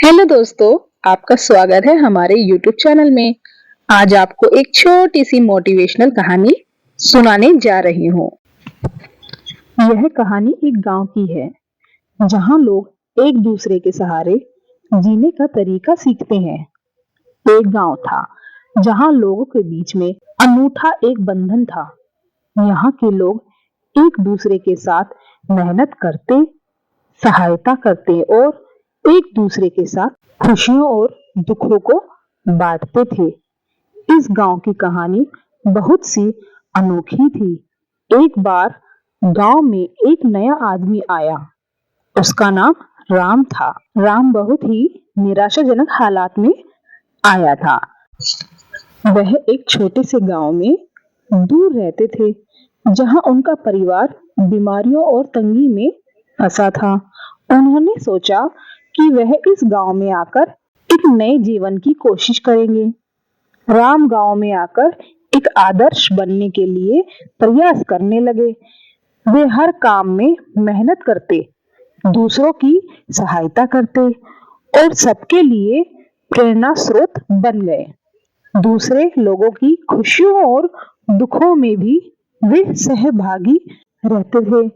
Hello दोस्तों, आपका स्वागत है हमारे YouTube चैनल में। आज आपको एक छोटी सी मोटिवेशनल कहानी सुनाने जा रही हूँ। यह कहानी एक गांव की है, जहां लोग एक दूसरे के सहारे जीने का तरीका सीखते हैं। एक गांव था, जहां लोगों के बीच में अनूठा एक बंधन था। यहाँ के लोग एक दूसरे के साथ मेहनत करते, सहायता करते और एक दूसरे के साथ खुशियों और दुखों को बांटते थे। इस गांव की कहानी बहुत सी अनोखी थी। एक बार गांव में एक नया आदमी आया। उसका नाम राम था। राम बहुत ही निराशाजनक हालात में आया था। वह एक छोटे से गांव में दूर रहते थे, जहां उनका परिवार बीमारियों और तंगी में फंसा था। उन्होंने सोचा कि वह इस गांव में आकर एक नए जीवन की कोशिश करेंगे। राम गांव में आकर एक आदर्श बनने के लिए प्रयास करने लगे। वे हर काम में मेहनत करते, दूसरों की सहायता करते और सबके लिए प्रेरणा स्रोत बन गए। दूसरे लोगों की खुशियों और दुखों में भी वे सहभागी रहते थे।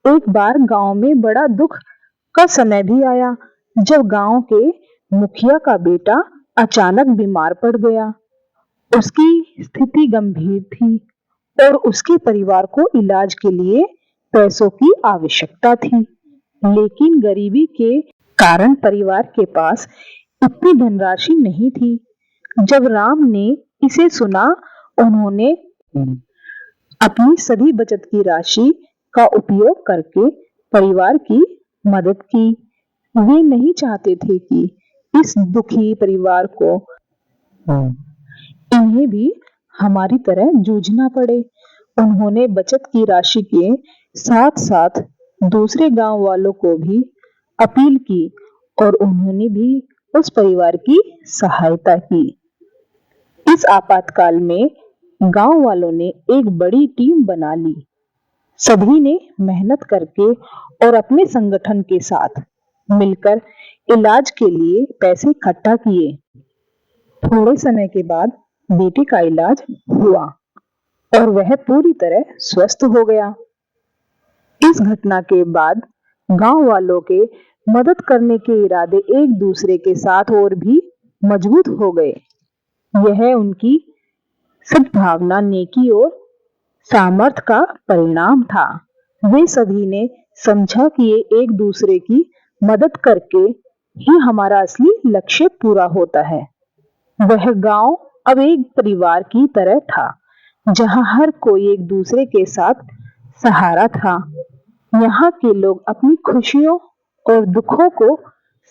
एक बार गांव में बड़ा दुख का समय भी आया, जब गांव के मुखिया का बेटा अचानक बीमार पड़ गया। उसकी स्थिति गंभीर थी और उसके परिवार को इलाज के लिए पैसों की आवश्यकता थी। लेकिन गरीबी के कारण परिवार के पास इतनी धनराशि नहीं थी। जब राम ने इसे सुना, उन्होंने अपनी सभी बचत की राशि का उपयोग करके परिवार की मदद की। वे नहीं चाहते थे कि इस दुखी परिवार को इन्हें भी हमारी तरह जूझना पड़े। उन्होंने बचत की राशि के साथ साथ दूसरे गांव वालों को भी अपील की और उन्होंने भी उस परिवार की सहायता की। इस आपातकाल में गांव वालों ने एक बड़ी टीम बना ली। सभी ने मेहनत करके और अपने संगठन के साथ मिलकर इलाज के लिए पैसे इकट्ठा किए। थोड़े समय के बाद बेटे का इलाज हुआ और वह पूरी तरह स्वस्थ हो गया। इस घटना के बाद गांव वालों के मदद करने के इरादे एक दूसरे के साथ और भी मजबूत हो गए। यह उनकी सद्भावना, नेकी और सामर्थ्य का परिणाम था। वे सभी ने समझा कि एक दूसरे की मदद करके ही हमारा असली लक्ष्य पूरा होता है। वह गांव अब एक परिवार की तरह था, जहां हर कोई एक दूसरे के साथ सहारा था। यहाँ के लोग अपनी खुशियों और दुखों को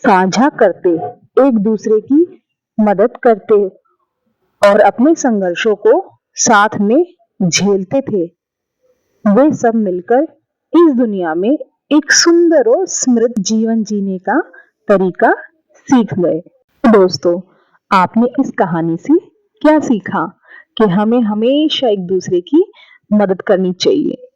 साझा करते, एक दूसरे की मदद करते और अपने संघर्षों को साथ में झेलते थे। वे सब मिलकर इस दुनिया में एक सुंदर और समृद्ध जीवन जीने का तरीका सीख गए। दोस्तों, आपने इस कहानी से क्या सीखा? कि हमें हमेशा एक दूसरे की मदद करनी चाहिए।